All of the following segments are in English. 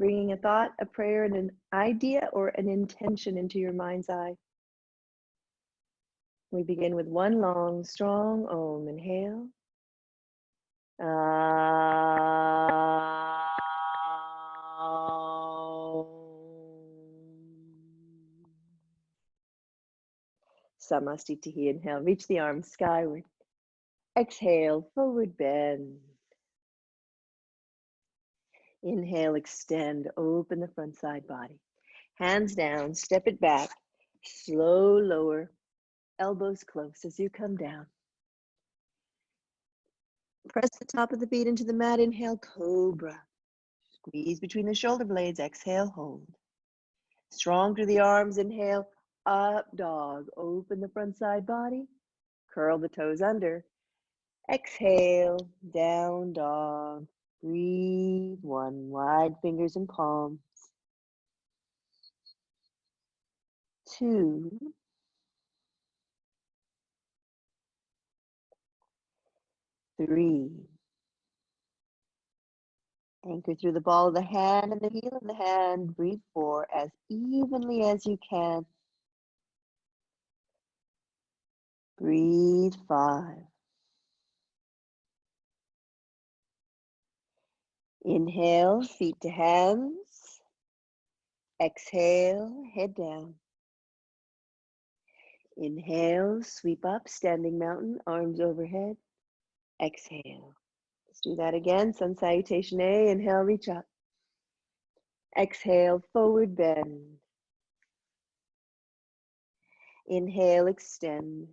bringing a thought, a prayer, and an idea or an intention into your mind's eye. We begin with one long, strong Om. Inhale. Samastitihi. Inhale, reach the arms skyward. Exhale, forward bend. Inhale, extend, open the front side body. Hands down, step it back, slow lower, elbows close as you come down. Press the top of the feet into the mat, inhale, cobra. Squeeze between the shoulder blades, exhale, hold. Strong through the arms, inhale, up dog. Open the front side body, curl the toes under. Exhale, down dog. Breathe, one, wide fingers and palms. 2. 3. Anchor through the ball of the hand and the heel of the hand. Breathe 4 as evenly as you can. Breathe 5. Inhale, feet to hands. Exhale, head down. Inhale, sweep up, standing mountain, arms overhead. Exhale. Let's do that again. Sun salutation A. Inhale, reach up. Exhale, forward bend. Inhale, extend.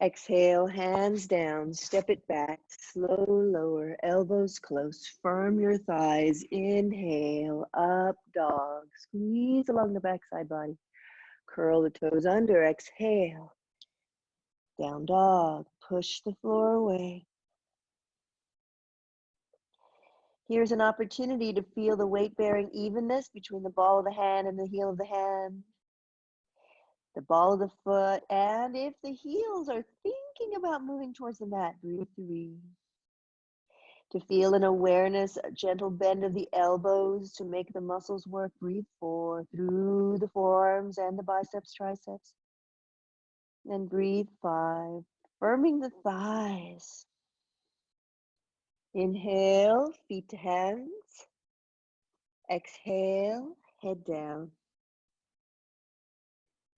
Exhale, hands down, step it back, slow lower, elbows close, firm your thighs. Inhale, up dog. Squeeze along the backside body. Curl the toes under, exhale. Down dog, push the floor away. Here's an opportunity to feel the weight-bearing evenness between the ball of the hand and the heel of the hand, the ball of the foot, and if the heels are thinking about moving towards the mat, breathe 3. To feel an awareness, a gentle bend of the elbows to make the muscles work, breathe 4 through the forearms and the biceps, triceps. And breathe 5, firming the thighs. Inhale, feet to hands. Exhale, head down.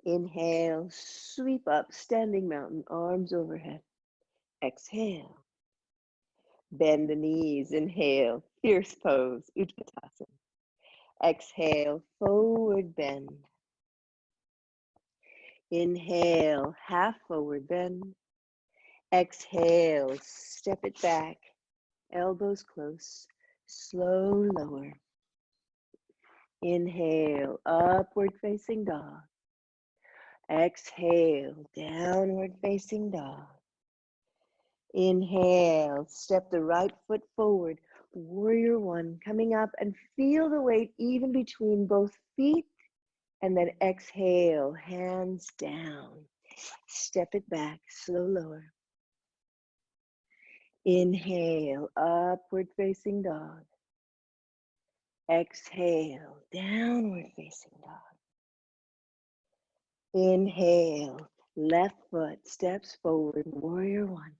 Inhale, sweep up, standing mountain, arms overhead. Exhale. Bend the knees, inhale, fierce pose, Utkatasana. Exhale, forward bend. Inhale, half forward bend. Exhale, step it back, elbows close, slow lower. Inhale, upward facing dog. Exhale, downward facing dog. Inhale, step the right foot forward, warrior 1, coming up and feel the weight even between both feet, and then exhale, hands down. Step it back, slow lower. Inhale, upward facing dog. Exhale, downward facing dog. Inhale, left foot steps forward, warrior 1.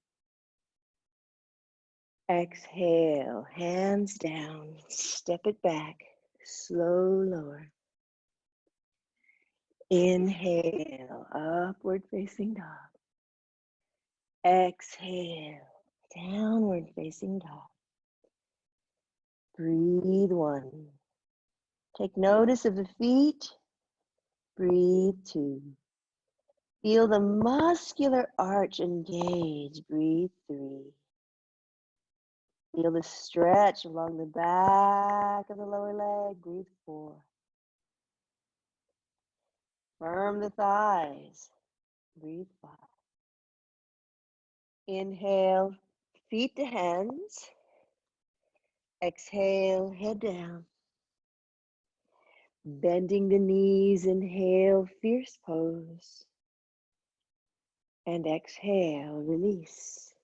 Exhale, hands down, step it back, slow lower. Inhale, upward facing dog. Exhale, downward facing dog. Breathe 1. Take notice of the feet. Breathe 2. Feel the muscular arch engage. Breathe 3. Feel the stretch along the back of the lower leg. Breathe 4. Firm the thighs. Breathe 5. Inhale, feet to hands. Exhale, head down. Bending the knees, inhale, fierce pose. And exhale, release.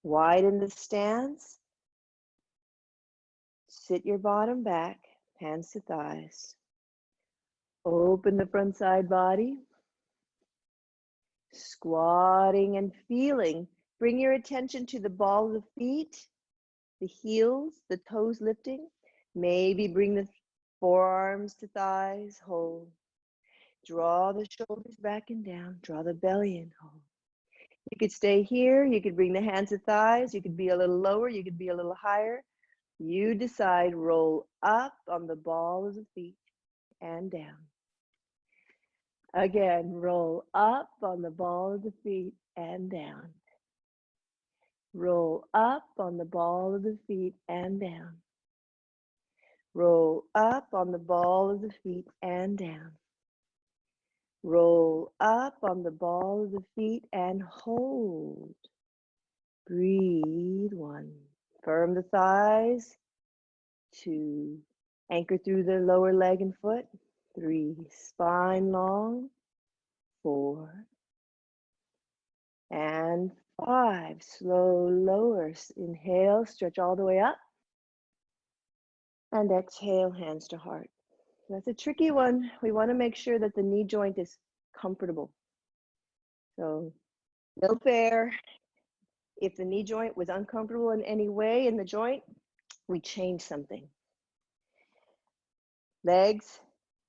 Widen the stance. Sit your bottom back, hands to thighs. Open the front side body. Squatting and feeling. Bring your attention to the ball of the feet, the heels, the toes lifting. Maybe bring the forearms to thighs, hold. Draw the shoulders back and down. Draw the belly in, hold. You could stay here. You could bring the hands to thighs. You could be a little lower. You could be a little higher. You decide. Roll up on the ball of the feet and down. Again, roll up on the ball of the feet and down. Roll up on the ball of the feet and down. Roll up on the ball of the feet and down. Roll up on the ball of the feet and hold. Breathe, 1. Firm the thighs. 2. Anchor through the lower leg and foot. 3. Spine long. 4. And 5. Slow lowers. Inhale, stretch all the way up. And exhale, hands to heart. That's a tricky one. We want to make sure that the knee joint is comfortable. So no fair. If the knee joint was uncomfortable in any way in the joint, we change something. Legs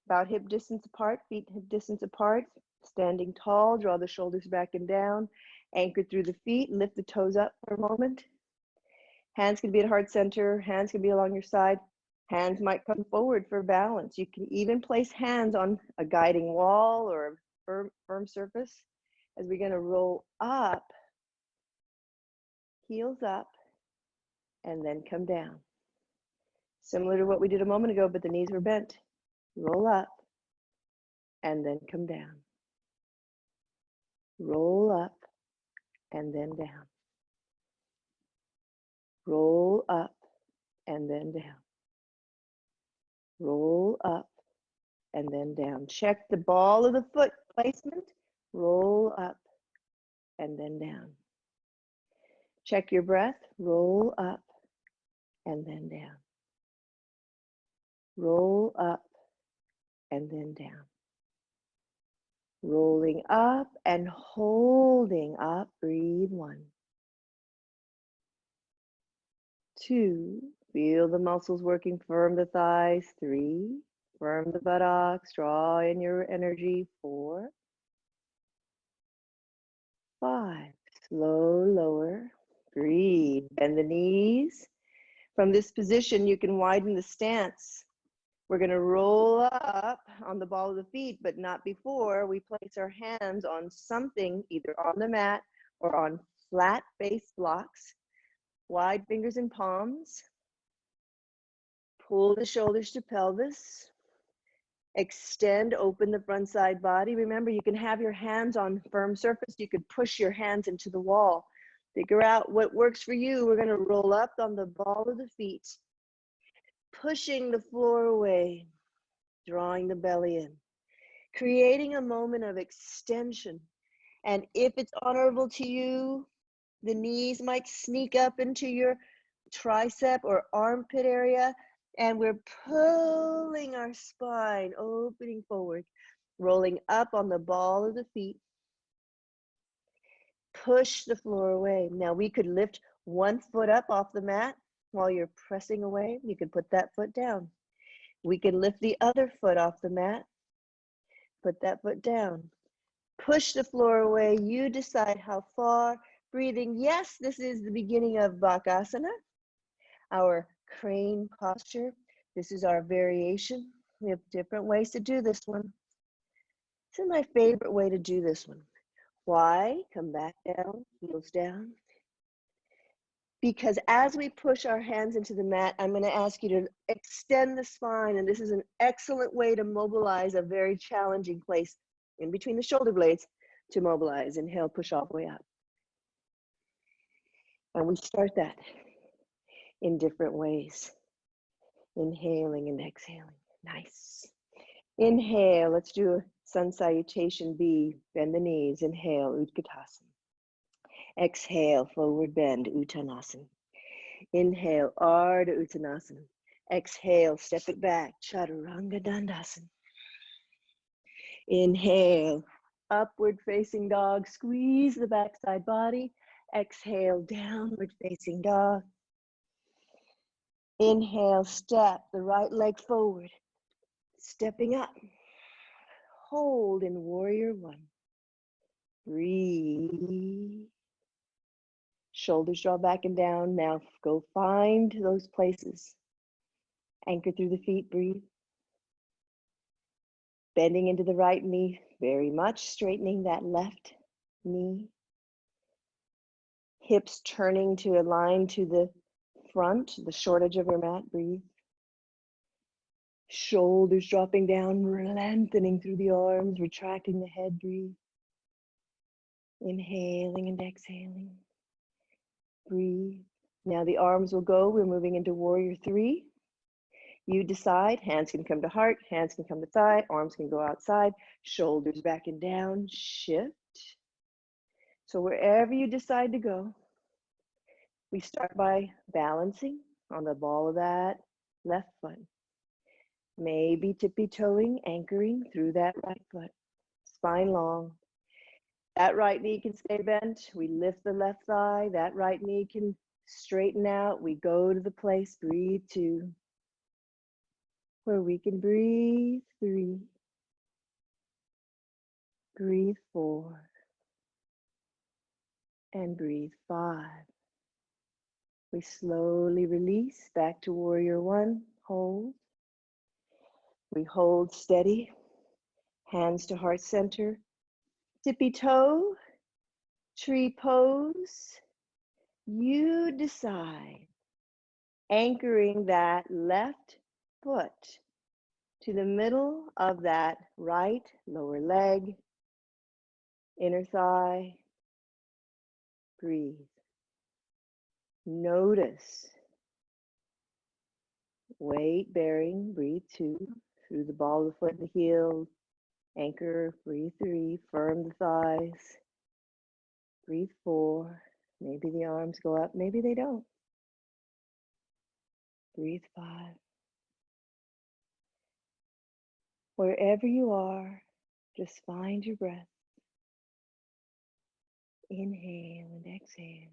about hip distance apart, feet hip distance apart, standing tall, draw the shoulders back and down, anchor through the feet, lift the toes up for a moment. Hands can be at heart center, hands can be along your side. Hands might come forward for balance. You can even place hands on a guiding wall or a firm surface as we're going to roll up, heels up, and then come down. Similar to what we did a moment ago, but the knees were bent. Roll up, and then come down. Roll up, and then down. Roll up, and then down. Roll up, and then down. Check the ball of the foot placement. Roll up, and then down. Check your breath. Roll up, and then down. Roll up, and then down. Rolling up and holding up. Breathe. 1. 2. Feel the muscles working. Firm the thighs. 3. Firm the buttocks. Draw in your energy. 4. 5. Slow lower. Breathe. Bend the knees. From this position, you can widen the stance. We're going to roll up on the ball of the feet, but not before we place our hands on something, either on the mat or on flat base blocks. Wide fingers and palms. Pull the shoulders to pelvis. Extend, open the front side body. Remember, you can have your hands on firm surface. You could push your hands into the wall. Figure out what works for you. We're going to roll up on the ball of the feet, pushing the floor away, drawing the belly in, creating a moment of extension. And if it's honorable to you, the knees might sneak up into your tricep or armpit area, and we're pulling our spine, opening forward, rolling up on the ball of the feet. Push the floor away. Now we could lift one foot up off the mat while you're pressing away. You could put that foot down. We can lift the other foot off the mat. Put that foot down. Push the floor away. You decide how far. Breathing. Yes, this is the beginning of Bakasana, our crane posture. This is our variation. We have different ways to do this one. This is my favorite way to do this one. Why? Come back down, heels down. Because as we push our hands into the mat, I'm going to ask you to extend the spine, and this is an excellent way to mobilize a very challenging place in between the shoulder blades to mobilize. Inhale, push all the way up. And we start that in different ways. Inhaling and exhaling. Nice. Inhale, let's do a sun salutation B. Bend the knees. Inhale, Utkatasana. Exhale, forward bend, Uttanasana. Inhale, Ardha Uttanasana. Exhale, step it back, Chaturanga Dandasana. Inhale, upward facing dog, squeeze the backside body. Exhale, downward facing dog. Inhale, step the right leg forward, stepping up. Hold in warrior one. Breathe. Shoulders draw back and down. Now go find those places. Anchor through the feet, breathe. Bending into the right knee, very much straightening that left knee. Hips turning to align to the front, the short edge of your mat, breathe. Shoulders dropping down, lengthening through the arms, retracting the head, breathe. Inhaling and exhaling. Breathe. Now the arms will go. We're moving into warrior three. You decide. Hands can come to heart, hands can come to thigh, arms can go outside, shoulders back and down, shift. So wherever you decide to go, we start by balancing on the ball of that left foot. Maybe tippy-toeing, anchoring through that right foot. Spine long. That right knee can stay bent. We lift the left thigh. That right knee can straighten out. We go to the place, breathe two, where we can breathe three, breathe four, and breathe five. We slowly release back to warrior one, hold. We hold steady, hands to heart center, tippy toe, tree pose. You decide, anchoring that left foot to the middle of that right lower leg, inner thigh. Breathe. Notice. Weight bearing, breathe two, through the ball of the foot and the heel. Anchor, breathe three, firm the thighs. Breathe four. Maybe the arms go up, maybe they don't. Breathe five. Wherever you are, just find your breath. Inhale and exhale.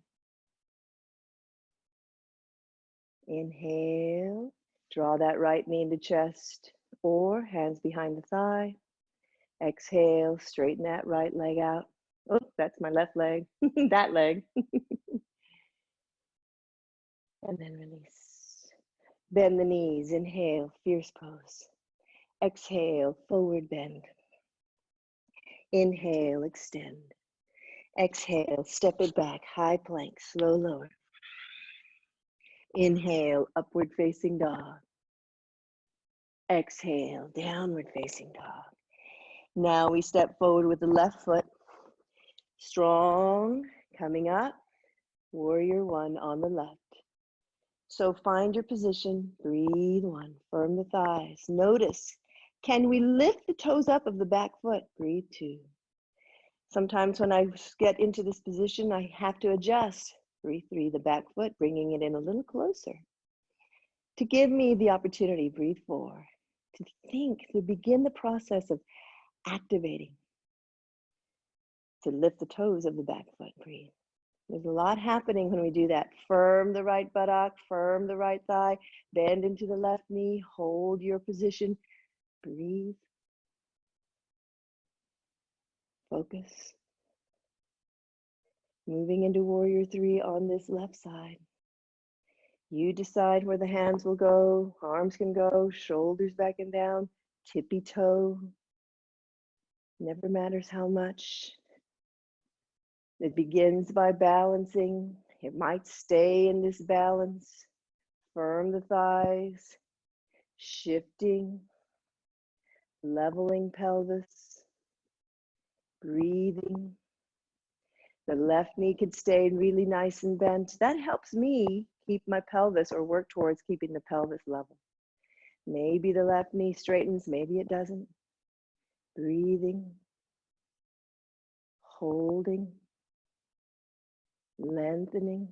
Inhale, draw that right knee into chest or hands behind the thigh. Exhale, straighten that right leg out. Oh, that's my left leg, that leg. And then release. Bend the knees, inhale, fierce pose. Exhale, forward bend. Inhale, extend. Exhale, step it back, high plank, slow lower. Inhale, upward facing dog. Exhale, downward facing dog. Now we step forward with the left foot. Strong, coming up. Warrior one on the left. So find your position, breathe one, firm the thighs. Notice, can we lift the toes up of the back foot? Breathe two. Sometimes when I get into this position, I have to adjust. Breathe three, the back foot, bringing it in a little closer. To give me the opportunity, breathe four. To think, to begin the process of activating. To lift the toes of the back foot, breathe. There's a lot happening when we do that. Firm the right buttock, firm the right thigh, bend into the left knee, hold your position, breathe. Focus. Moving into warrior three on this left side. You decide where the hands will go, arms can go, shoulders back and down, tippy toe. Never matters how much. It begins by balancing. It might stay in this balance. Firm the thighs, shifting, leveling pelvis, breathing. The left knee could stay really nice and bent. That helps me keep my pelvis or work towards keeping the pelvis level. Maybe the left knee straightens, maybe it doesn't. Breathing, holding, lengthening,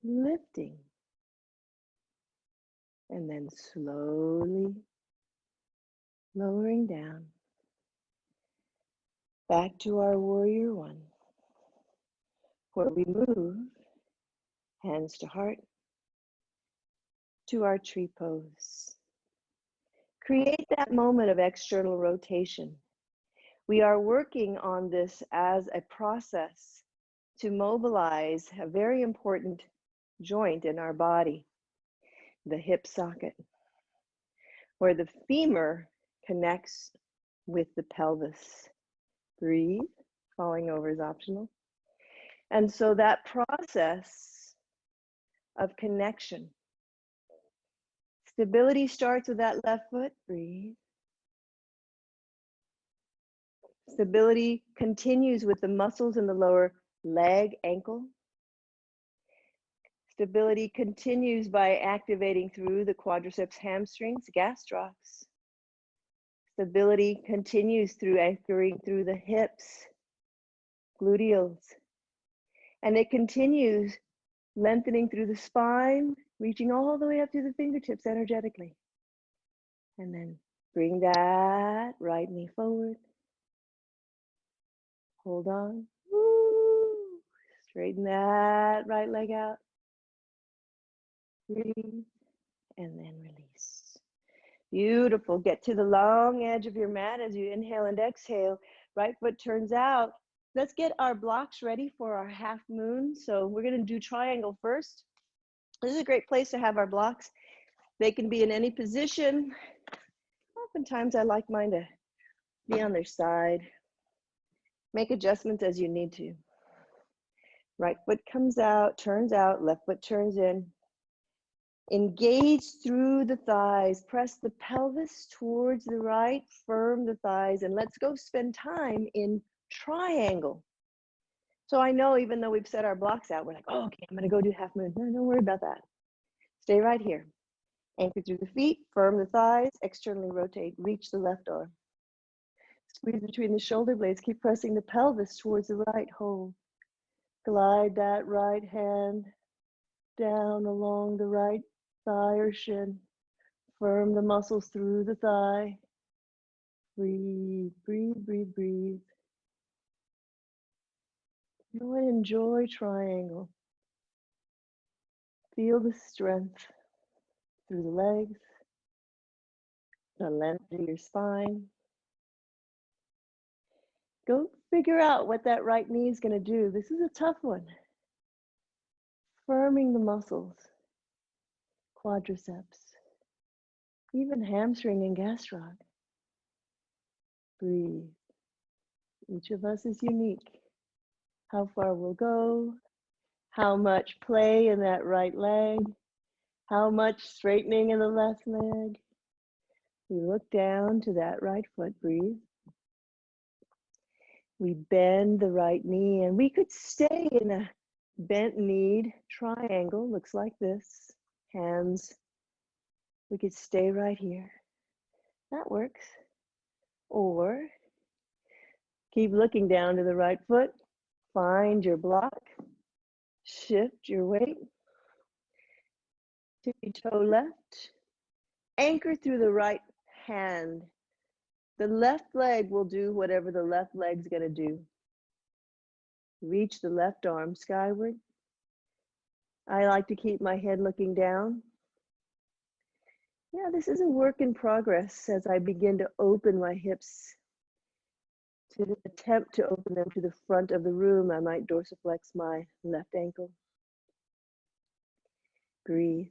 lifting. And then slowly lowering down back to our warrior one, where we move hands to heart to our tree pose. Create that moment of external rotation. We are working on this as a process to mobilize a very important joint in our body, the hip socket, where the femur connects with the pelvis. Breathe, falling over is optional. And so that process of connection, stability starts with that left foot, breathe. Stability continues with the muscles in the lower leg, ankle. Stability continues by activating through the quadriceps, hamstrings, gastrocs. Stability continues through anchoring through the hips, gluteals. And it continues lengthening through the spine, reaching all the way up to the fingertips energetically. And then bring that right knee forward. Hold on. Woo. Straighten that right leg out. Breathe, and then release. Beautiful. Get to the long edge of your mat as you inhale and exhale. Right foot turns out. Let's get our blocks ready for our half moon. So we're going to do triangle first. This is a great place to have our blocks. They can be in any position. Oftentimes I like mine to be on their side. Make adjustments as you need to. Right foot comes out, turns out, left foot turns in. Engage through the thighs, press the pelvis towards the right, firm the thighs, and let's go spend time in triangle. So I know even though we've set our blocks out, we're like, oh, okay, I'm gonna go do half moon. No, don't worry about that. Stay right here. Anchor through the feet, firm the thighs, externally rotate, reach the left arm. Squeeze between the shoulder blades, keep pressing the pelvis towards the right, hold. Glide that right hand down along the right thigh or shin. Firm the muscles through the thigh. Breathe, breathe, breathe, breathe. Go and enjoy triangle. Feel the strength through the legs, the length of your spine. Go figure out what that right knee is going to do. This is a tough one. Firming the muscles, quadriceps, even hamstring and gastroc. Breathe. Each of us is unique. How far we'll go, how much play in that right leg, how much straightening in the left leg. We look down to that right foot, breathe. We bend the right knee, and we could stay in a bent kneed triangle, looks like this. Hands, we could stay right here. That works. Or keep looking down to the right foot, find your block, shift your weight, tippy toe left, anchor through the right hand. The left leg will do whatever the left leg's gonna do. Reach the left arm skyward. I like to keep my head looking down. Yeah, this is a work in progress as I begin to open my hips. To attempt to open them to the front of the room, I might dorsiflex my left ankle. Breathe.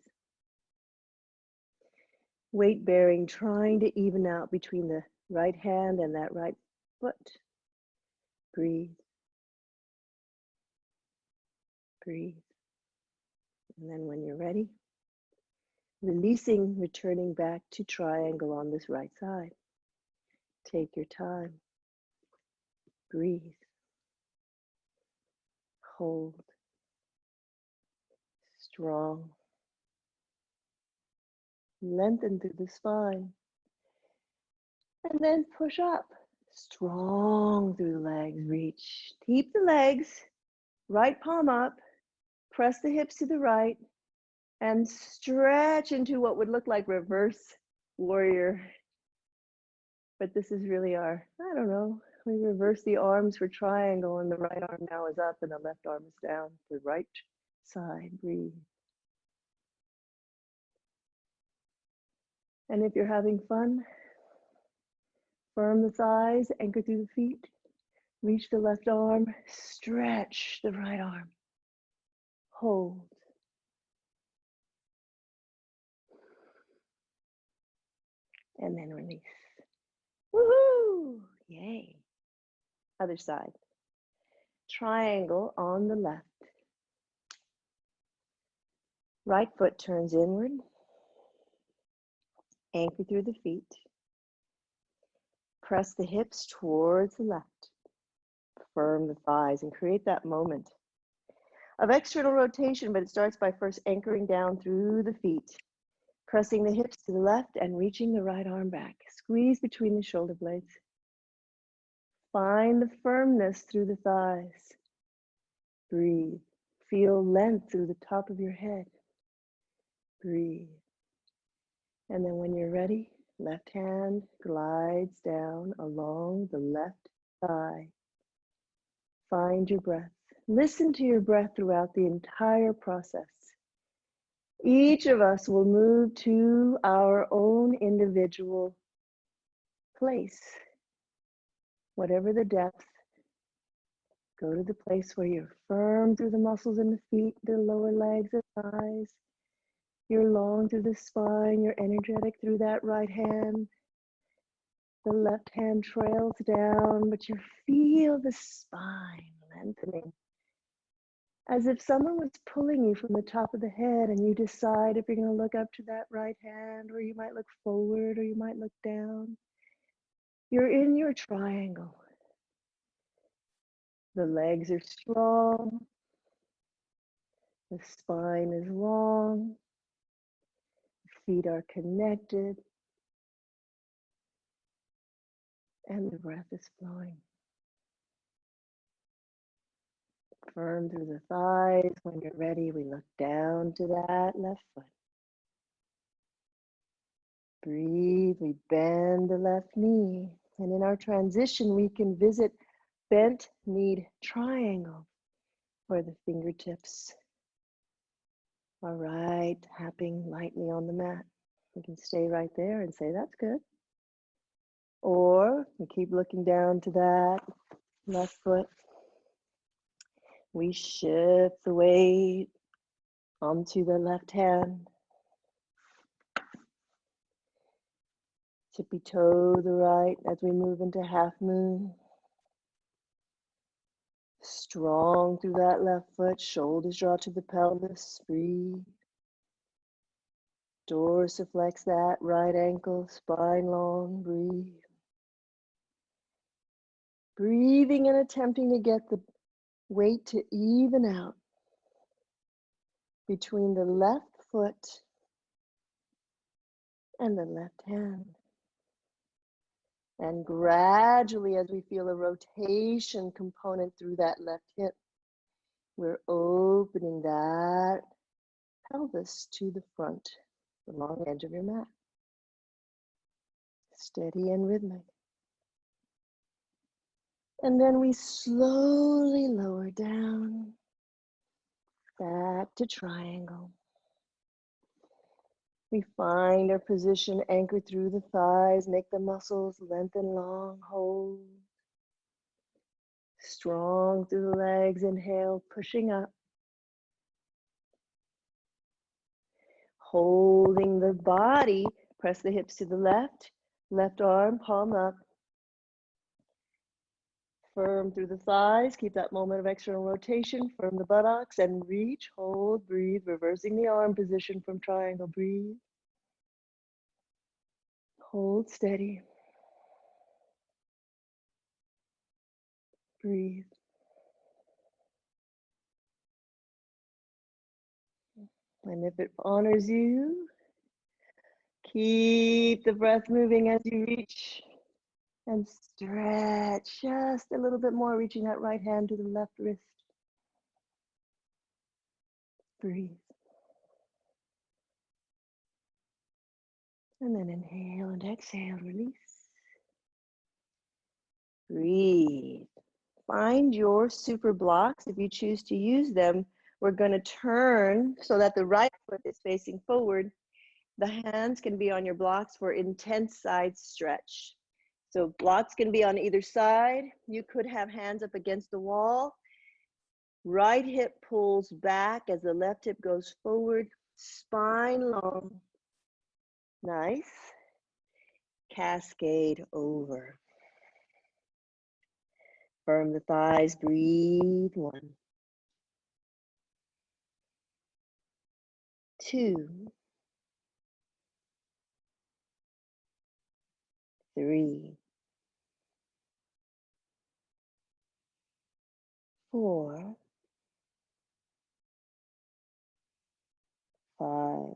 Weight bearing, trying to even out between the right hand and that right foot. Breathe. Breathe. And then when you're ready, releasing, returning back to triangle on this right side. Take your time. Breathe. Hold. Strong. Lengthen through the spine. And then push up. Strong through the legs. Reach. Keep the legs. Right palm up. Press the hips to the right. And stretch into what would look like reverse warrior. But this is really our, I don't know, we reverse the arms for triangle, and the right arm now is up and the left arm is down. The right side, breathe. And if you're having fun, firm the thighs, anchor through the feet, reach the left arm, stretch the right arm, hold. And then release. Woohoo! Yay. Other side. Triangle on the left. Right foot turns inward. Anchor through the feet. Press the hips towards the left. Firm the thighs and create that moment of external rotation, but it starts by first anchoring down through the feet. Pressing the hips to the left and reaching the right arm back. Squeeze between the shoulder blades. Find the firmness through the thighs. Breathe. Feel length through the top of your head. Breathe. And then when you're ready, left hand glides down along the left thigh. Find your breath. Listen to your breath throughout the entire process. Each of us will move to our own individual place. Whatever the depth, go to the place where you're firm through the muscles in the feet, the lower legs and thighs. You're long through the spine, you're energetic through that right hand. The left hand trails down, but you feel the spine lengthening. As if someone was pulling you from the top of the head, and you decide if you're going to look up to that right hand, or you might look forward, or you might look down. You're in your triangle. The legs are strong. The spine is long. The feet are connected. And the breath is flowing. Firm through the thighs. When you're ready, we look down to that left foot. Breathe, we bend the left knee. And in our transition, we can visit bent knee triangle, where the fingertips are right, tapping lightly on the mat. We can stay right there and say, that's good. Or we keep looking down to that left foot. We shift the weight onto the left hand. Tippy toe the right as we move into half moon. Strong through that left foot, shoulders draw to the pelvis, breathe. Dorsiflex that right ankle, spine long, breathe. Breathing and attempting to get the weight to even out between the left foot and the left hand. And gradually, as we feel a rotation component through that left hip, we're opening that pelvis to the front, the long edge of your mat. Steady and rhythmic. And then we slowly lower down, back to triangle. We find our position, anchor through the thighs, make the muscles lengthen long, hold. Strong through the legs, inhale, pushing up. Holding the body, press the hips to the left arm, palm up. Firm through the thighs, keep that moment of external rotation, firm the buttocks and reach, hold, breathe, reversing the arm position from triangle, breathe. Hold steady. Breathe. And if it honors you, keep the breath moving as you reach and stretch just a little bit more, reaching that right hand to the left wrist. Breathe. And then inhale and exhale, release. Breathe. Find your super blocks. If you choose to use them, we're going to turn so that the right foot is facing forward. The hands can be on your blocks for intense side stretch. So blocks can be on either side. You could have hands up against the wall. Right hip pulls back as the left hip goes forward. Spine long. Nice. Cascade over. Firm the thighs. Breathe. 1, 2, 3, 4, 5.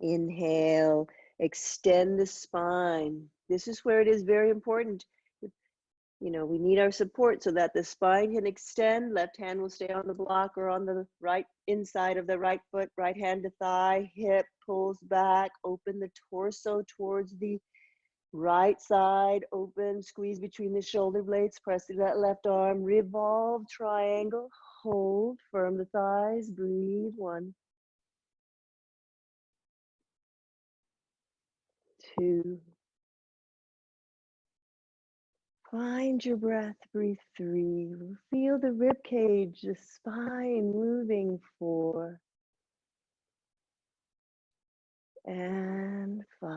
Inhale, extend the spine. This is where it is very important. You know, we need our support so that the spine can extend. Left hand will stay on the block or on the right inside of the right foot. Right hand to thigh, hip pulls back. Open the torso towards the right side. Open, squeeze between the shoulder blades. Press through that left arm. Revolve, triangle. Hold, firm the thighs. Breathe. 1, 2. Find your breath, breathe 3. Feel the rib cage, the spine moving 4. And 5.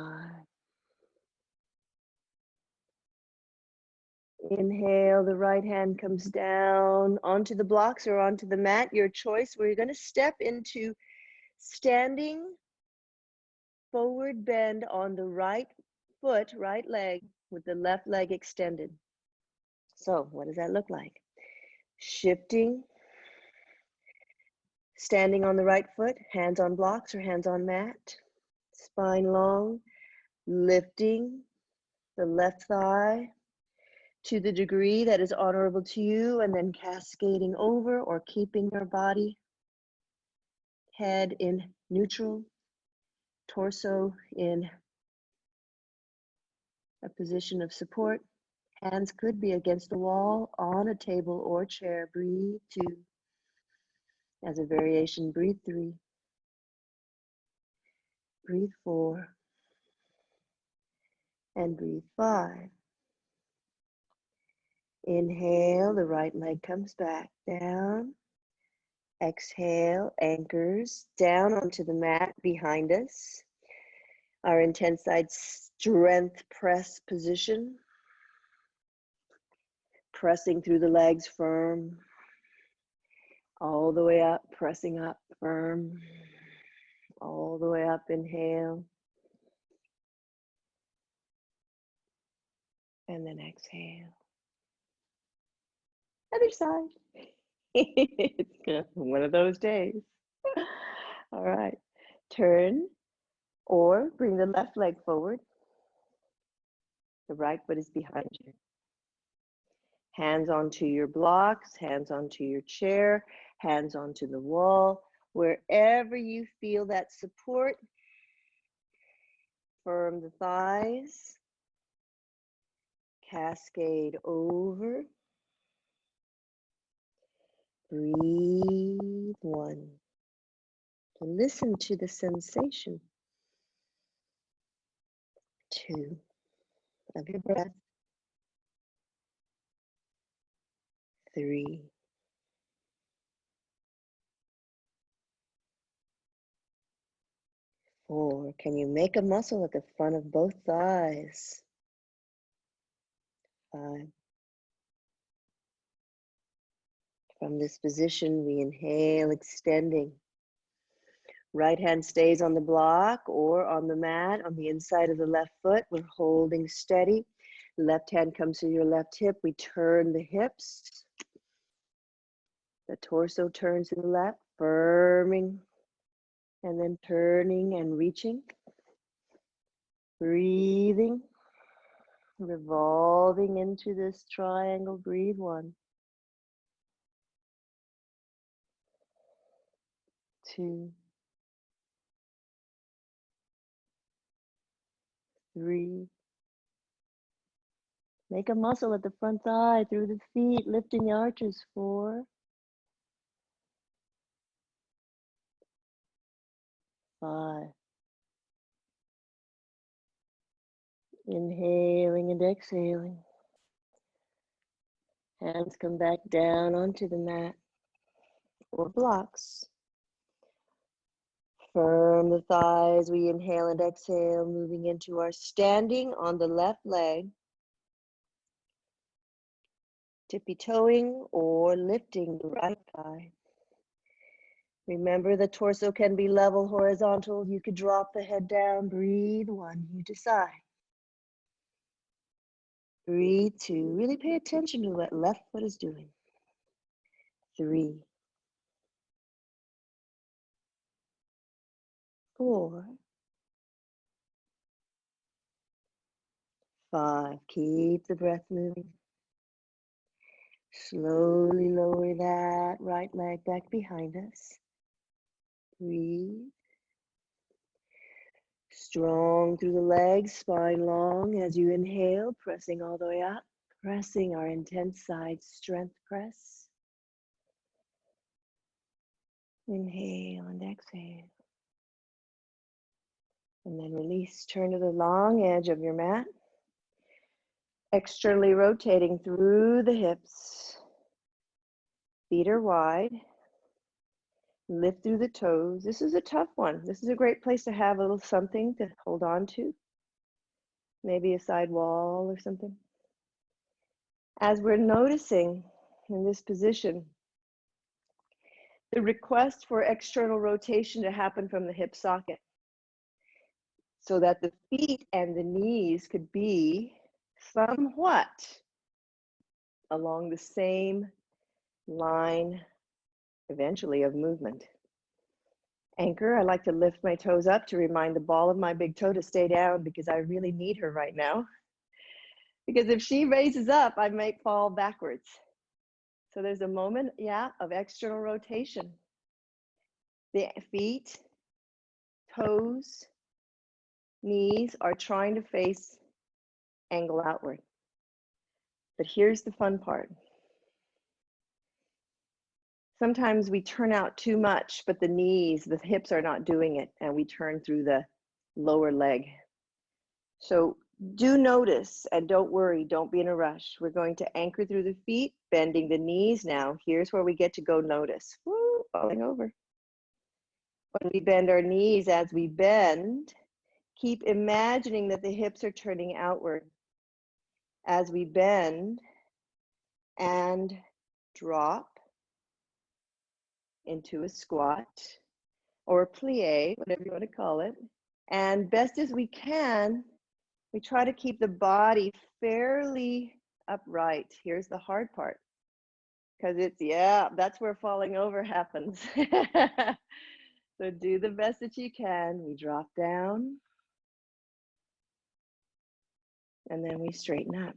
Inhale, the right hand comes down onto the blocks or onto the mat, your choice. We're going to step into standing forward bend on the right foot, right leg, with the left leg extended. So what does that look like? Shifting, standing on the right foot, hands on blocks or hands on mat. Spine long, lifting the left thigh to the degree that is honorable to you, and then cascading over or keeping your body, head in neutral, torso in a position of support. Hands could be against the wall, on a table or chair. Breathe 2. As a variation, breathe 3. Breathe 4. And breathe 5. Inhale, the right leg comes back down. Exhale, anchors down onto the mat behind us. Our intense side strength press position. Pressing through the legs, firm. All the way up, pressing up, firm. All the way up, inhale. And then exhale. Other side. It's one of those days. All right. Turn or bring the left leg forward. The right foot is behind you. Hands onto your blocks, hands onto your chair, hands onto the wall. Wherever you feel that support, firm the thighs. Cascade over. Breathe 1. Listen to the sensation. 2 of your breath. 3. 4. Can you make a muscle at the front of both thighs? 5. From this position, we inhale, extending. Right hand stays on the block or on the mat on the inside of the left foot. We're holding steady. Left hand comes to your left hip. We turn the hips. The torso turns to the left, firming, and then turning and reaching. Breathing, revolving into this triangle. Breathe 1. 2. 3. Make a muscle at the front thigh through the feet, lifting the arches. 4. 5. Inhaling and exhaling. Hands come back down onto the mat or blocks. Firm the thighs. We inhale and exhale, moving into our standing on the left leg. Tippy-toeing or lifting the right thigh. Remember, the torso can be level, horizontal. You could drop the head down. Breathe. 1, you decide. Breathe. 2, really pay attention to what left foot is doing. 3. 4. 5. Keep the breath moving. Slowly lower that right leg back behind us. Breathe. Strong through the legs, spine long as you inhale, pressing all the way up, pressing our intense side strength press. Inhale and exhale. And then release, turn to the long edge of your mat. Externally rotating through the hips. Feet are wide. Lift through the toes. This is a tough one. This is a great place to have a little something to hold on to. Maybe a side wall or something. As we're noticing in this position, the request for external rotation to happen from the hip socket so that the feet and the knees could be somewhat along the same line, eventually, of movement. Anchor, I like to lift my toes up to remind the ball of my big toe to stay down because I really need her right now. Because if she raises up, I might fall backwards. So there's a moment, of external rotation. The feet, toes, knees are trying to face angle outward. But here's the fun part. Sometimes we turn out too much, but the knees, the hips are not doing it, and we turn through the lower leg. So do notice and don't worry, don't be in a rush. We're going to anchor through the feet, bending the knees now. Here's where we get to go notice. Woo, falling over. When we bend our knees, as we bend, keep imagining that the hips are turning outward. As we bend and drop into a squat or a plie, whatever you want to call it. And best as we can, we try to keep the body fairly upright. Here's the hard part, because it's, that's where falling over happens. So do the best that you can. We drop down, and then we straighten up.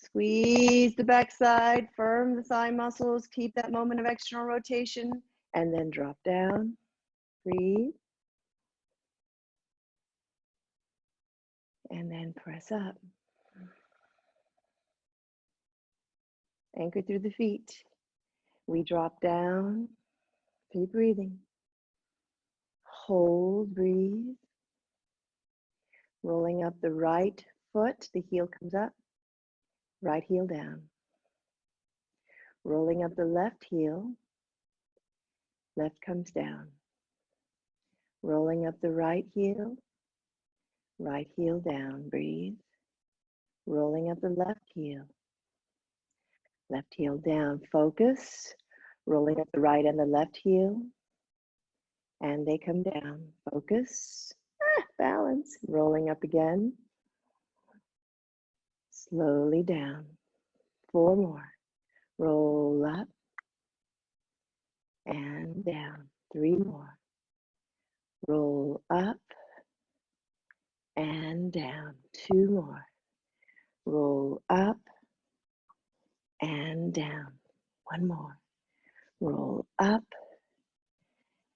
Squeeze the backside, firm the thigh muscles, keep that moment of external rotation, and then drop down. Breathe. And then press up. Anchor through the feet. We drop down. Keep breathing. Hold, breathe. Rolling up the right foot, the heel comes up. Right heel down. Rolling up the left heel. Left comes down. Rolling up the right heel down. Breathe. Rolling up the left heel down. Focus. Rolling up the right and the left heel, and they come down. Focus. Balance. Rolling up again. Slowly down. 4 more. Roll up and down. 3 more. Roll up and down. 2 more. Roll up and down. 1 more. Roll up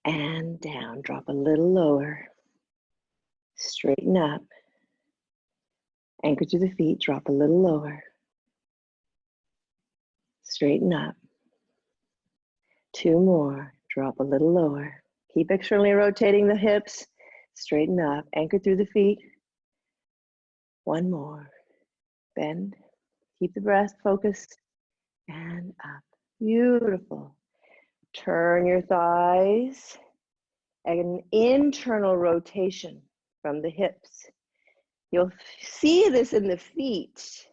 and down. Drop a little lower. Straighten up. Anchor to the feet, drop a little lower. Straighten up. 2 more, drop a little lower. Keep externally rotating the hips, straighten up, anchor through the feet. 1 more, bend, keep the breath focused, and up. Beautiful. Turn your thighs, an internal rotation from the hips. You'll see this in the feet.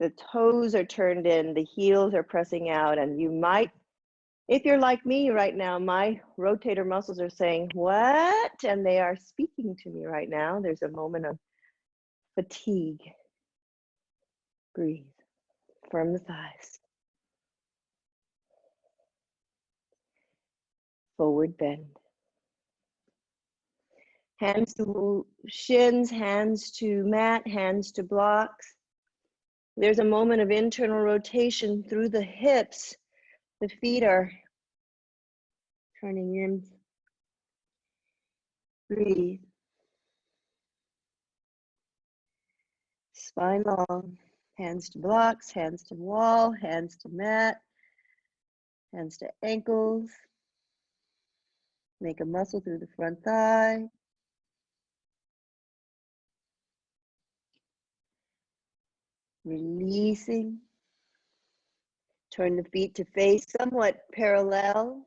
The toes are turned in, the heels are pressing out, and you might, if you're like me right now, my rotator muscles are saying, what? And they are speaking to me right now. There's a moment of fatigue. Breathe. Firm the thighs. Forward bend. Hands to shins, hands to mat, hands to blocks. There's a moment of internal rotation through the hips. The feet are turning in. Breathe. Spine long. Hands to blocks, hands to wall, hands to mat, hands to ankles. Make a muscle through the front thigh. Releasing. Turn the feet to face somewhat parallel.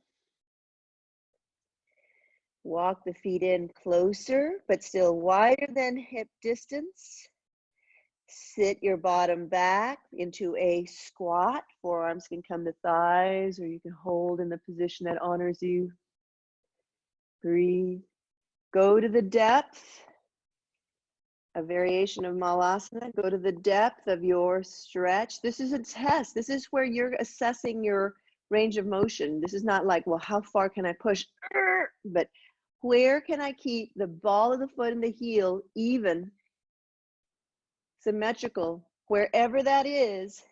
Walk the feet in closer, but still wider than hip distance. Sit your bottom back into a squat. Forearms can come to thighs, or you can hold in the position that honors you. Breathe. Go to the depth. A variation of malasana. Go to the depth of your stretch. This is a test. This is where you're assessing your range of motion. This is not like, well, how far can I push? But where can I keep the ball of the foot and the heel even, symmetrical, wherever that is,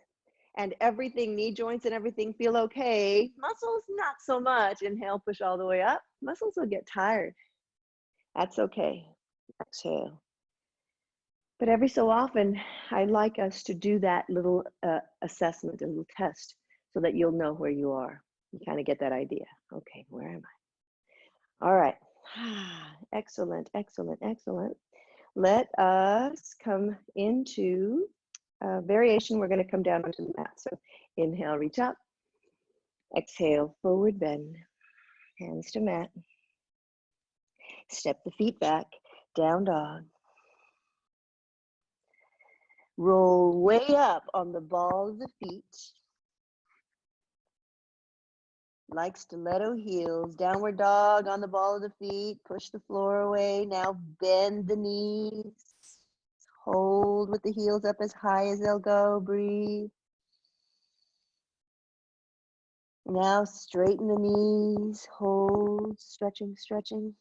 and everything, knee joints and everything feel okay. Muscles, not so much. Inhale, push all the way up. Muscles will get tired. That's okay. Exhale. But every so often, I'd like us to do that little assessment, a little test, so that you'll know where you are. You kind of get that idea. Okay, where am I? All right. Excellent, excellent, excellent. Let us come into variation. We're going to come down onto the mat. So inhale, reach up. Exhale, forward bend. Hands to mat. Step the feet back. Down dog. Roll way up on the ball of the feet. Like stiletto heels. Downward dog on the ball of the feet. Push the floor away. Now bend the knees. Hold with the heels up as high as they'll go. Breathe. Now straighten the knees. Hold. Stretching, stretching.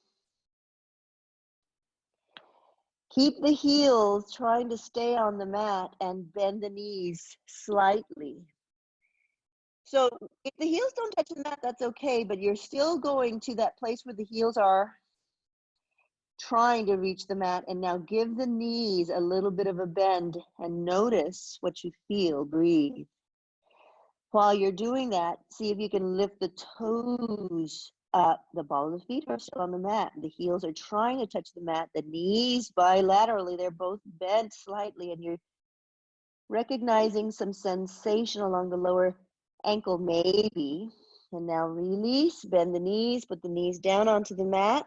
Keep the heels trying to stay on the mat and bend the knees slightly. So if the heels don't touch the mat, that's okay, but you're still going to that place where the heels are trying to reach the mat, and now give the knees a little bit of a bend and notice what you feel. Breathe. While you're doing that, see if you can lift the toes up. The ball of the feet are still on the mat. The heels are trying to touch the mat. The knees bilaterally, they're both bent slightly, and you're recognizing some sensation along the lower ankle maybe. And now release, bend the knees, put the knees down onto the mat.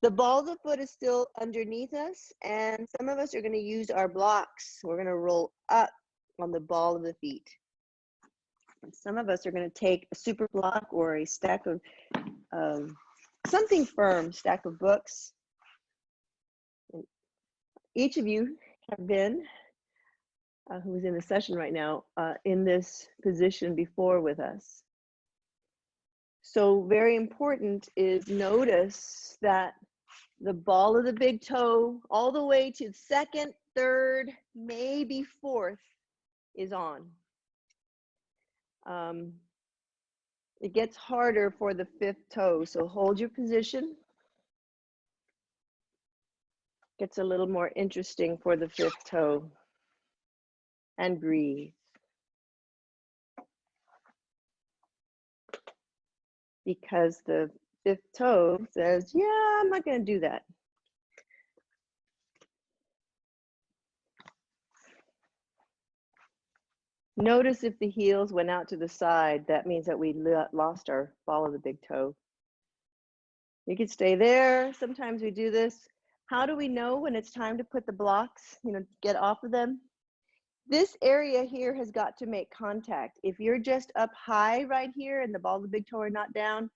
The ball of the foot is still underneath us, and some of us are going to use our blocks. We're going to roll up on the ball of the feet. And some of us are going to take a super block or a stack of something firm, stack of books. And each of you have been, who's in the session right now, in this position before with us. So very important is notice that the ball of the big toe all the way to second, third, maybe fourth is on. It gets harder for the fifth toe, so hold your position. Gets a little more interesting for the fifth toe. And breathe. Because the fifth toe says, yeah, I'm not going to do that. Notice if the heels went out to the side, that means that we lost our ball of the big toe. You can stay there. Sometimes we do this. How do we know when it's time to put the blocks, get off of them? This area here has got to make contact. If you're just up high right here and the ball of the big toe are not down,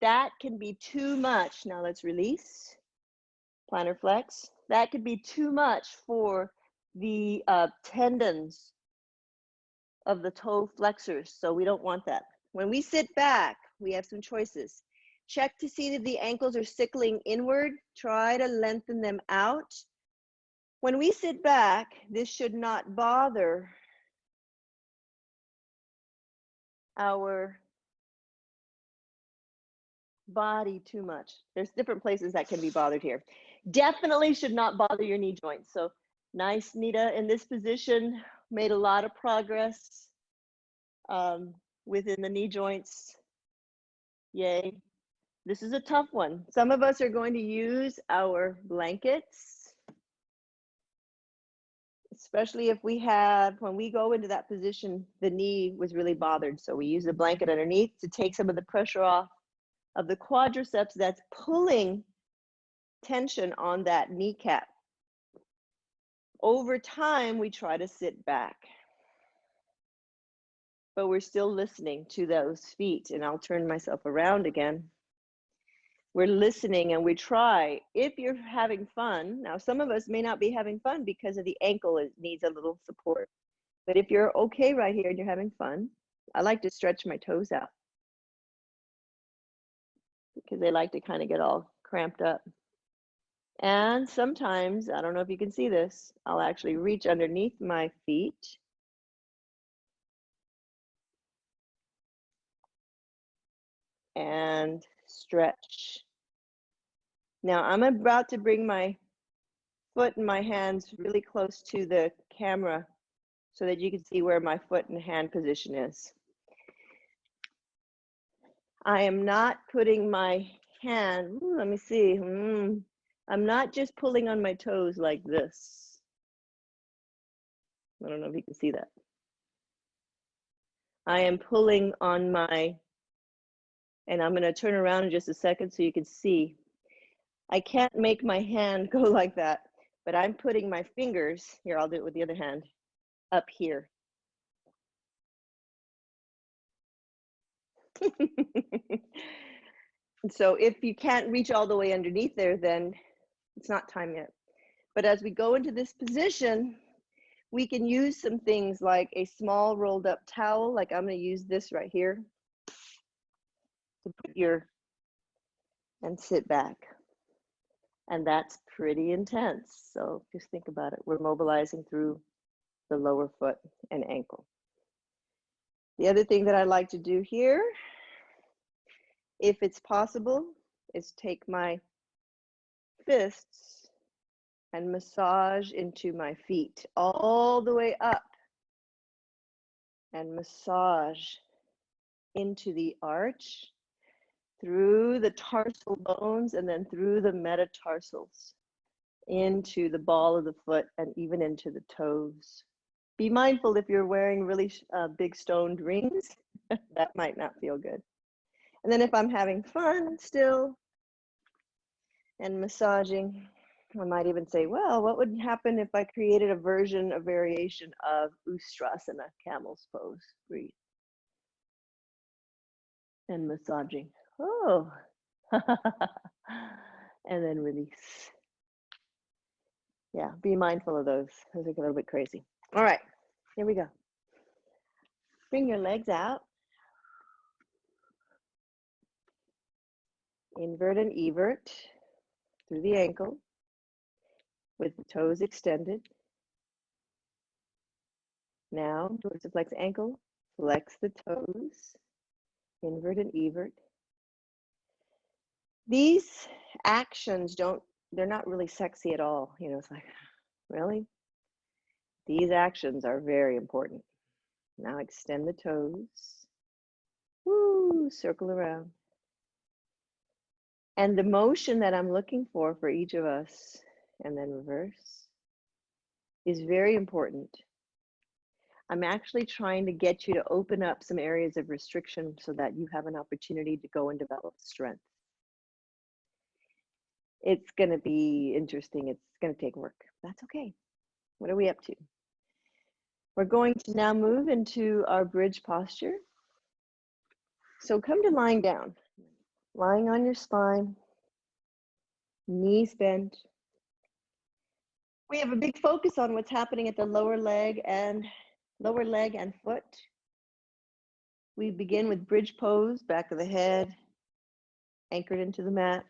that can be too much. Now let's release, plantar flex. That could be too much for the tendons of the toe flexors, so we don't want that. When we sit back, we have some choices. Check to see that the ankles are sickling inward. Try to lengthen them out. When we sit back, this should not bother our body too much. There's different places that can be bothered here. Definitely should not bother your knee joints. So nice, Nydia, in this position, made a lot of progress within the knee joints. Yay. This is a tough one. Some of us are going to use our blankets, especially if when we go into that position, the knee was really bothered. So we use the blanket underneath to take some of the pressure off of the quadriceps that's pulling tension on that kneecap. Over time, we try to sit back, but we're still listening to those feet. And I'll turn myself around again. We're listening and we try. If you're having fun, now some of us may not be having fun because of the ankle, it needs a little support. But if you're okay right here and you're having fun, I like to stretch my toes out because they like to kind of get all cramped up. And sometimes, I don't know if you can see this, I'll actually reach underneath my feet and stretch. Now I'm about to bring my foot and my hands really close to the camera so that you can see where my foot and hand position is. I am not putting my hand, let me see, I'm not just pulling on my toes like this. I don't know if you can see that. I am pulling on my, and I'm going to turn around in just a second so you can see. I can't make my hand go like that, but I'm putting my fingers, here, I'll do it with the other hand, up here. So if you can't reach all the way underneath there, then it's not time yet. But as we go into this position, we can use some things like a small rolled up towel, like I'm going to use this right here to put and sit back. And that's pretty intense. So just think about it. We're mobilizing through the lower foot and ankle. The other thing that I like to do here, if it's possible, is take my fists and massage into my feet all the way up and massage into the arch, through the tarsal bones, and then through the metatarsals, into the ball of the foot and even into the toes. Be mindful if you're wearing really big stoned rings, that might not feel good. And then if I'm having fun still and massaging, I might even say, well, what would happen if I created a variation of Ustrasana, camel's pose? Breathe. And massaging. Oh. And then release. Yeah, be mindful of those. Those are a little bit crazy. All right, here we go. Bring your legs out. Invert and evert through the ankle with the toes extended. Now, dorsiflex ankle, flex the toes, invert and evert. These actions don't they're not really sexy at all. You know, it's like, really? These actions are very important. Now extend the toes. Woo, circle around. And the motion that I'm looking for each of us, and then reverse, is very important. I'm actually trying to get you to open up some areas of restriction so that you have an opportunity to go and develop strength. It's going to be interesting. It's going to take work. That's okay. What are we up to? We're going to now move into our bridge posture. So come to lying down, lying on your spine, knees bent. We have a big focus on what's happening at the lower leg and foot. We begin with bridge pose, back of the head, anchored into the mat.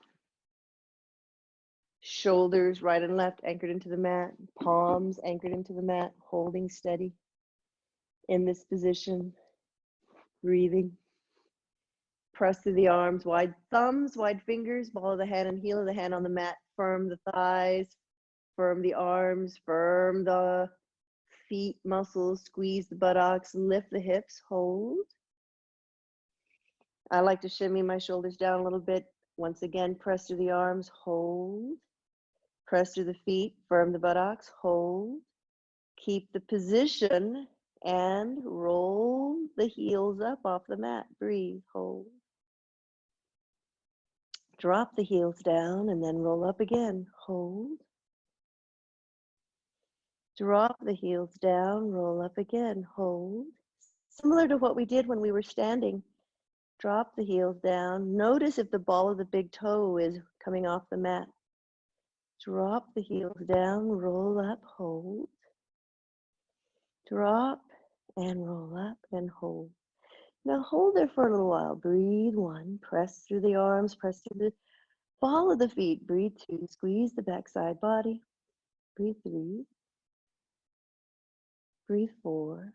Shoulders right and left anchored into the mat, palms anchored into the mat, holding steady in this position, breathing. Press through the arms, wide thumbs, wide fingers, ball of the hand and heel of the hand on the mat. Firm the thighs, firm the arms, firm the feet muscles, squeeze the buttocks, lift the hips, hold. I like to shimmy my shoulders down a little bit. Once again, press through the arms, hold. Press through the feet, firm the buttocks, hold. Keep the position and roll the heels up off the mat. Breathe, hold. Drop the heels down and then roll up again, hold. Drop the heels down, roll up again, hold. Similar to what we did when we were standing. Drop the heels down. Notice if the ball of the big toe is coming off the mat. Drop the heels down, roll up, hold. Drop and roll up and hold. Now hold there for a little while. Breathe one, press through the arms, press through the ball of the feet. Breathe two, squeeze the backside body. Breathe three. Breathe four.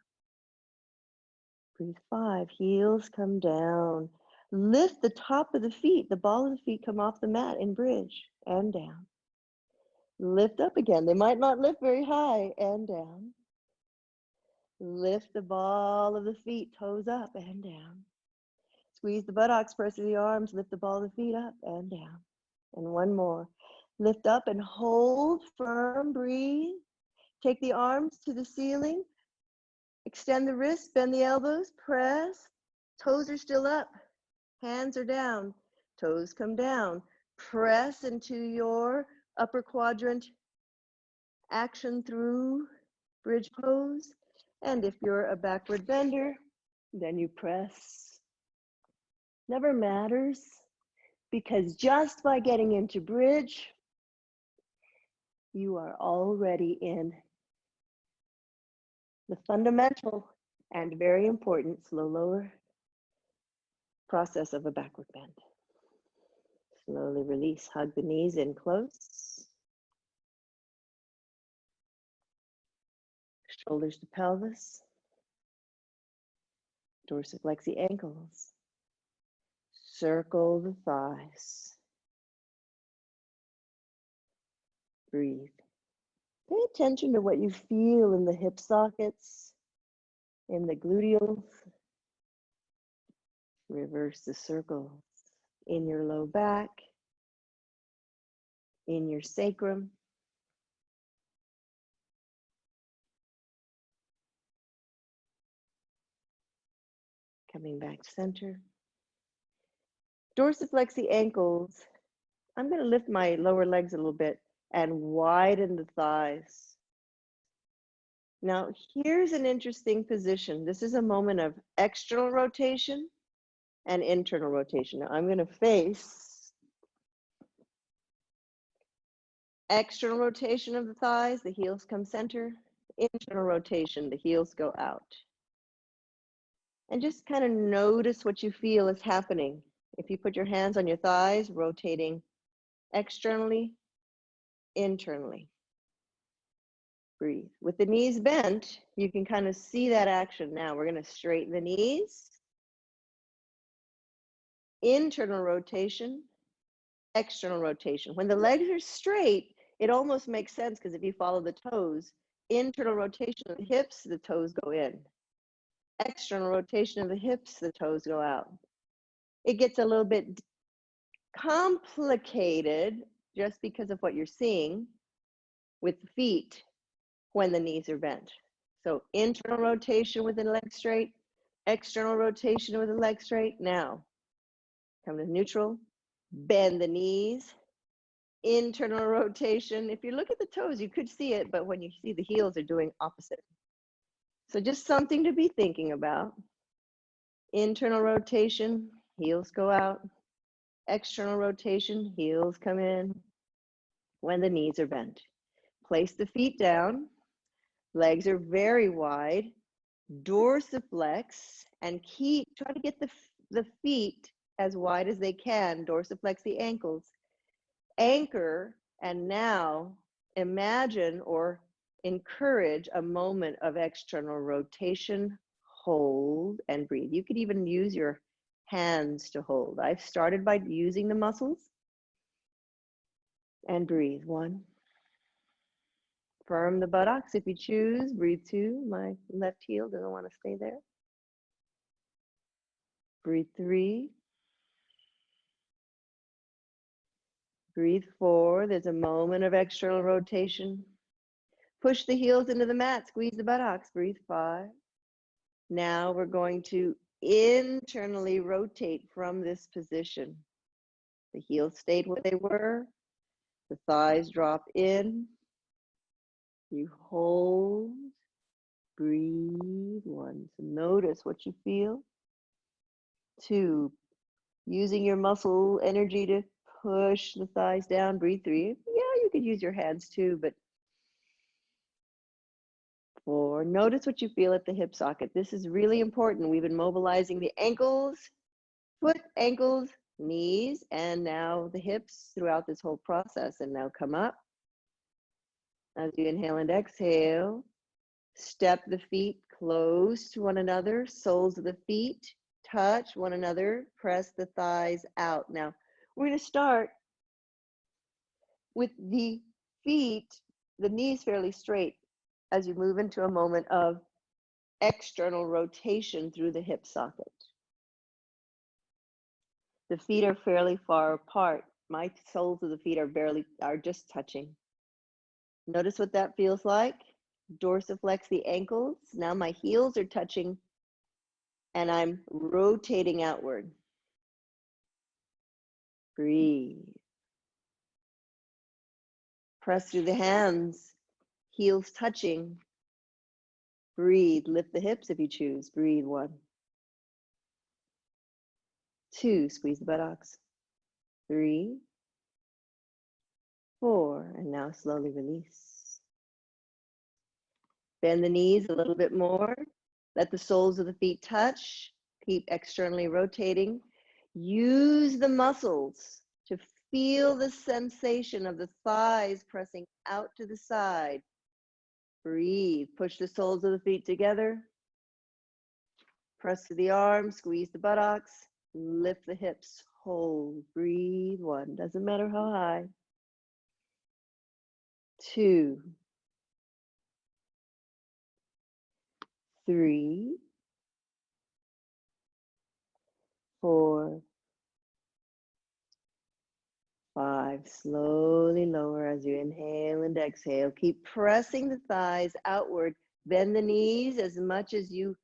Breathe five. Heels come down. Lift the top of the feet. The ball of the feet come off the mat in bridge and down. Lift up again. They might not lift very high and down. Lift the ball of the feet, toes up and down. Squeeze the buttocks, press through the arms, lift the ball of the feet up and down. And one more. Lift up and hold firm, breathe. Take the arms to the ceiling. Extend the wrists, bend the elbows, press. Toes are still up, hands are down, toes come down. Press into your upper quadrant action through bridge pose. And if you're a backward bender, then you press. Never matters, because just by getting into bridge, you are already in the fundamental and very important slow lower process of a backward bend. Slowly release, hug the knees in close. Shoulders to pelvis. Dorsiflex the ankles. Circle the thighs. Breathe. Pay attention to what you feel in the hip sockets, in the gluteals. Reverse the circles in your low back, in your sacrum. Coming back to center. Dorsiflex the ankles. I'm going to lift my lower legs a little bit and widen the thighs. Now, here's an interesting position. This is a moment of external rotation and internal rotation. Now, I'm going to face external rotation of the thighs, the heels come center. Internal rotation, the heels go out. And just kind of notice what you feel is happening. If you put your hands on your thighs, rotating externally, internally. Breathe. With the knees bent, you can kind of see that action now. We're going to straighten the knees. Internal rotation, external rotation. When the legs are straight, it almost makes sense because if you follow the toes, internal rotation of the hips, the toes go in. External rotation of the hips, the toes go out. It gets a little bit complicated just because of what you're seeing with the feet when the knees are bent. So internal rotation with the leg straight, external rotation with the leg straight. Now, come to neutral, bend the knees, internal rotation. If you look at the toes, you could see it, but when you see the heels, they're doing opposite. So just something to be thinking about. Internal rotation, heels go out. External rotation, heels come in when the knees are bent. Place the feet down. Legs are very wide. Dorsiflex and try to get the feet as wide as they can. Dorsiflex the ankles. Anchor, and now imagine or encourage a moment of external rotation. Hold and breathe. You could even use your hands to hold. I've started by using the muscles. And breathe. 1. Firm the buttocks if you choose. Breathe 2. My left heel doesn't want to stay there. Breathe 3. Breathe 4. There's a moment of external rotation. Push the heels into the mat. Squeeze the buttocks. Breathe 5. Now we're going to internally rotate from this position. The heels stayed where they were. The thighs drop in. You hold. Breathe. 1. So notice what you feel. 2. Using your muscle energy to push the thighs down. Breathe 3. Yeah, you could use your hands too, but 4. Notice what you feel at the hip socket. This is really important. We've been mobilizing the ankles, foot, ankles, knees, and now the hips throughout this whole process. And now come up. As you inhale and exhale, step the feet close to one another, soles of the feet touch one another, press the thighs out. Now, we're going to start with the feet, the knees fairly straight as you move into a moment of external rotation through the hip socket. The feet are fairly far apart. My soles of the feet are just touching. Notice what that feels like. Dorsiflex the ankles. Now my heels are touching and I'm rotating outward. Breathe. Press through the hands, heels touching. Breathe. Lift the hips if you choose. Breathe. 1. 2. Squeeze the buttocks. 3. 4. And now slowly release. Bend the knees a little bit more. Let the soles of the feet touch. Keep externally rotating. Use the muscles to feel the sensation of the thighs pressing out to the side. Breathe. Push the soles of the feet together. Press to the arms. Squeeze the buttocks. Lift the hips. Hold. Breathe. 1. Doesn't matter how high. 2. 3. 4. 5. Slowly lower as you inhale and exhale. Keep pressing the thighs outward. Bend the knees as much as you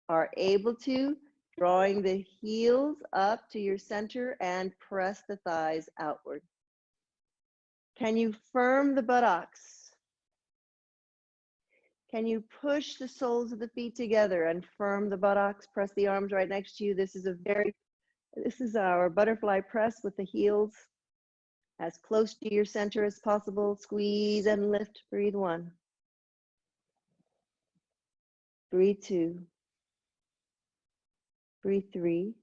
are able to, drawing the heels up to your center and press the thighs outward. Can you firm the buttocks? Can you push the soles of the feet together and firm the buttocks? Press the arms right next to you. This is our butterfly press with the heels as close to your center as possible. Squeeze and lift. Breathe 1. Breathe 2. Breathe 3.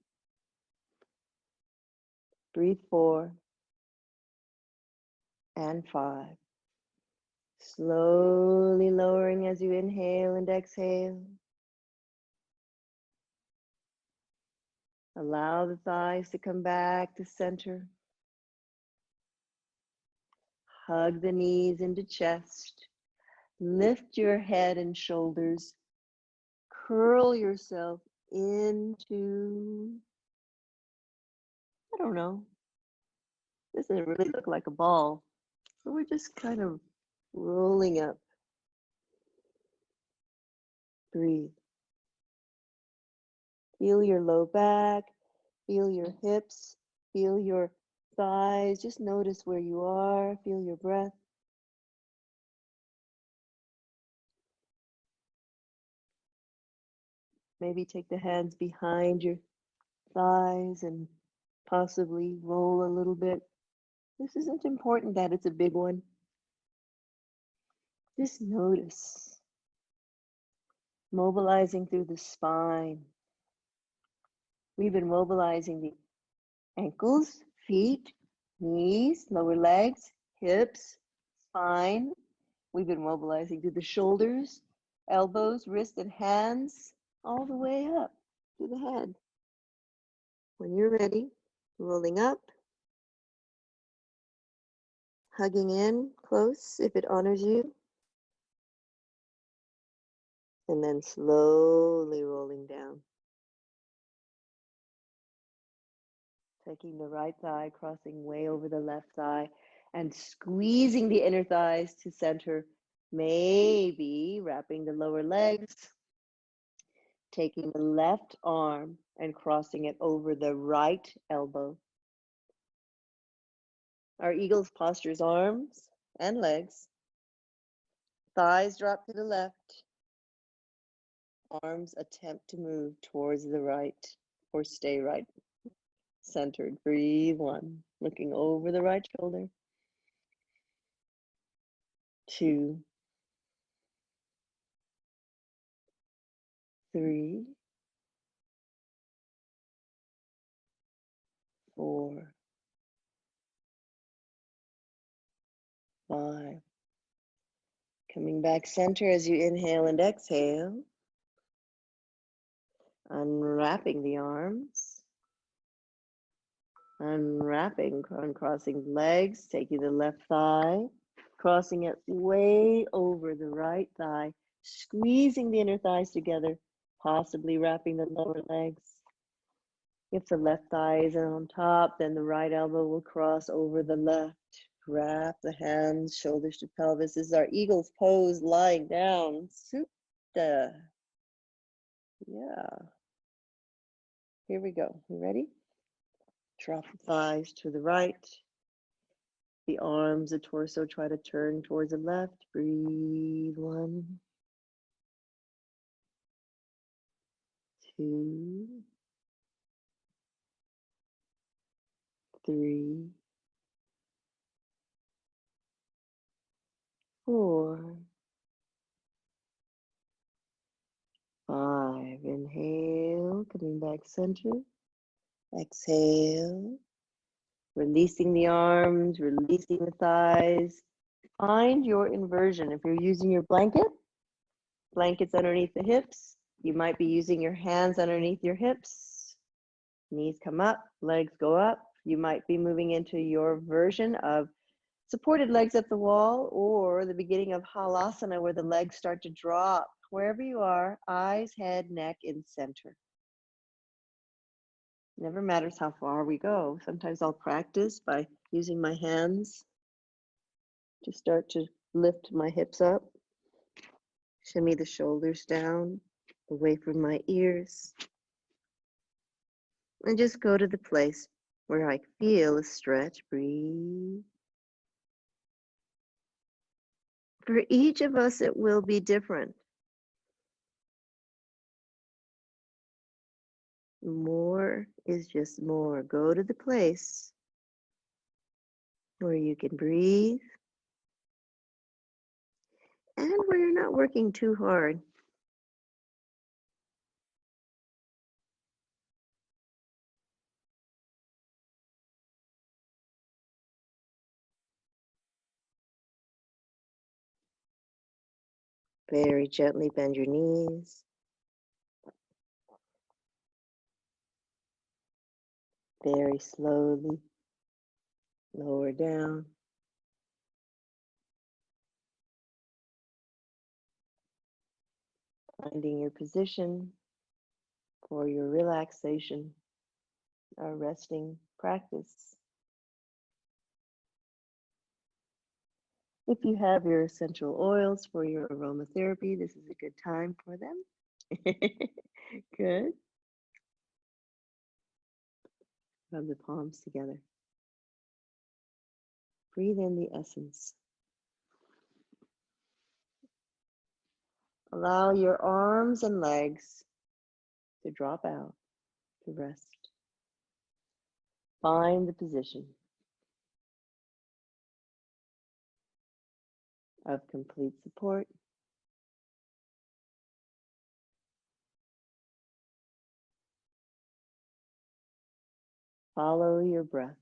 Breathe 4. And 5. Slowly lowering as you inhale and exhale. Allow the thighs to come back to center. Hug the knees into chest. Lift your head and shoulders. Curl yourself into, I don't know, this doesn't really look like a ball. So we're just kind of rolling up. Breathe. Feel your low back, feel your hips, feel your thighs. Just notice where you are, feel your breath. Maybe take the hands behind your thighs and possibly roll a little bit. This isn't important that it's a big one. Just notice. Mobilizing through the spine. We've been mobilizing the ankles, feet, knees, lower legs, hips, spine. We've been mobilizing through the shoulders, elbows, wrists, and hands, all the way up to the head. When you're ready, rolling up, hugging in close if it honors you, and then slowly rolling down. Taking the right thigh, crossing way over the left thigh, and squeezing the inner thighs to center. Maybe wrapping the lower legs, taking the left arm and crossing it over the right elbow. Our eagle's posture is arms and legs. Thighs drop to the left. Arms attempt to move towards the right or stay right. Centered. Breathe one. Looking over the right shoulder. 2, 3, 4, 5. Coming back center as you inhale and exhale. Unwrapping the arms. Unwrapping, uncrossing the legs, taking the left thigh, crossing it way over the right thigh, squeezing the inner thighs together, possibly wrapping the lower legs. If the left thigh is on top, then the right elbow will cross over the left. Wrap the hands, shoulders to pelvis. This is our eagle's pose, lying down. Supta. Yeah. Here we go. You ready? Drop the thighs to the right. The arms, the torso, try to turn towards the left. Breathe. 1, 2, 3, 4, 5. Inhale, coming back center. Exhale. Releasing the arms, releasing the thighs. Find your inversion. If you're using your blankets underneath the hips. You might be using your hands underneath your hips. Knees come up, legs go up. You might be moving into your version of supported legs at the wall or the beginning of halasana where the legs start to drop. Wherever you are, eyes, head, neck in center. Never matters how far we go. Sometimes I'll practice by using my hands to start to lift my hips up. Shimmy the shoulders down, away from my ears. And just go to the place where I feel a stretch. Breathe. For each of us, it will be different. More is just more. Go to the place where you can breathe and where you're not working too hard. Very gently bend your knees. Very slowly lower down. Finding your position for your relaxation or resting practice. If you have your essential oils for your aromatherapy, this is a good time for them. Good. Rub the palms together. Breathe in the essence. Allow your arms and legs to drop out, to rest. Find the position of complete support. Follow your breath.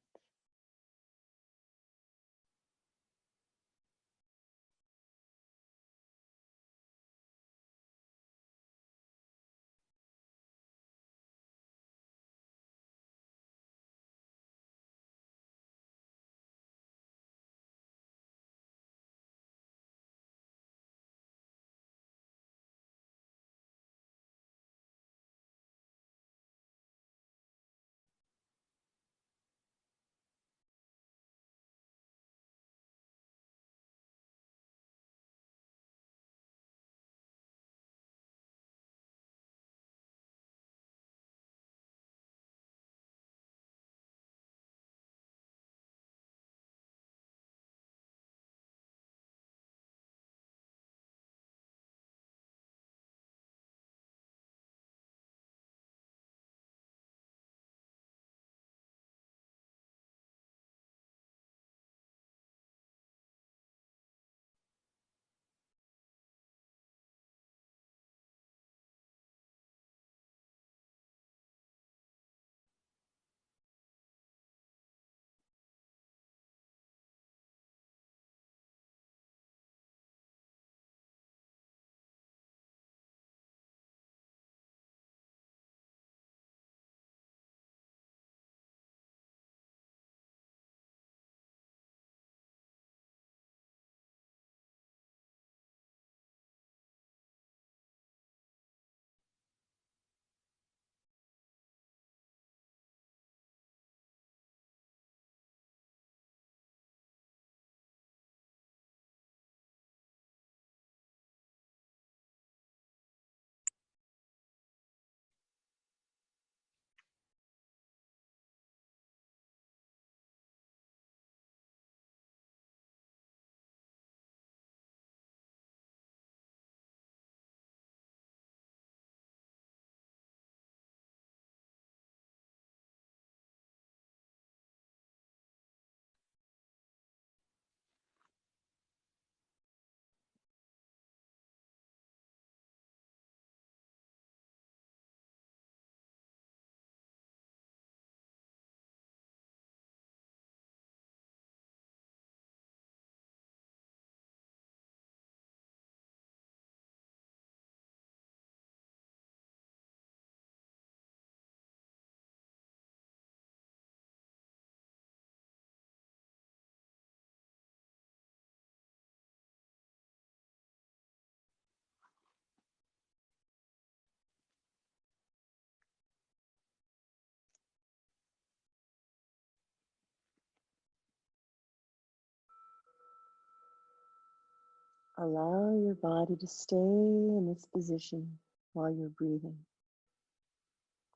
Allow your body to stay in its position while you're breathing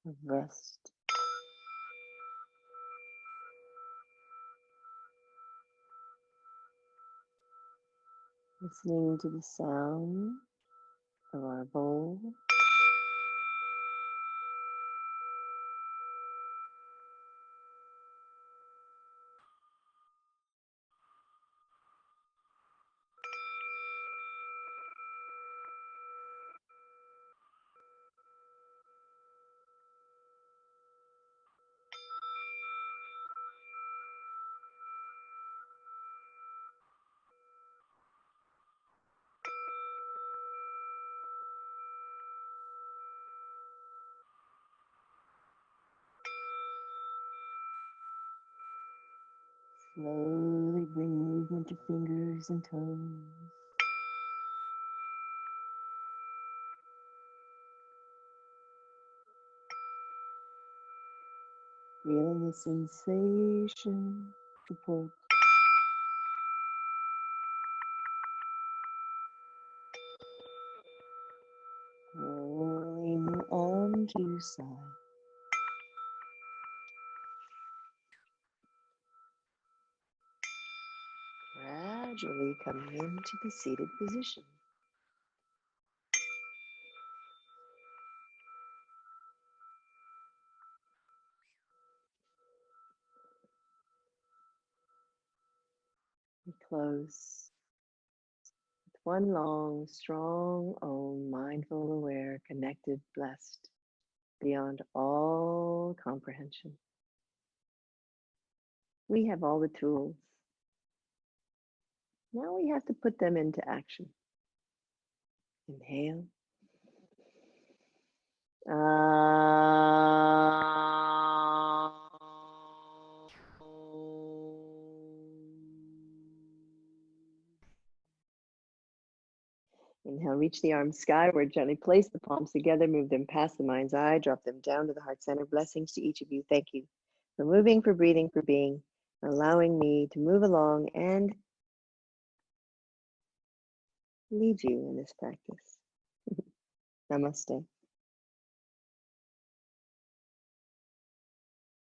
of rest. Listening to the sound of our bowl. Slowly bring movement to fingers and toes. Feeling the sensation, support. Rolling onto your side. Gradually coming into the seated position. We close with one long, strong Om, mindful, aware, connected, blessed, beyond all comprehension. We have all the tools. Now we have to put them into action. Inhale. Inhale, reach the arms skyward, gently place the palms together, move them past the mind's eye, drop them down to the heart center. Blessings to each of you. Thank you for moving, for breathing, for being, allowing me to move along and lead you in this practice. Namaste.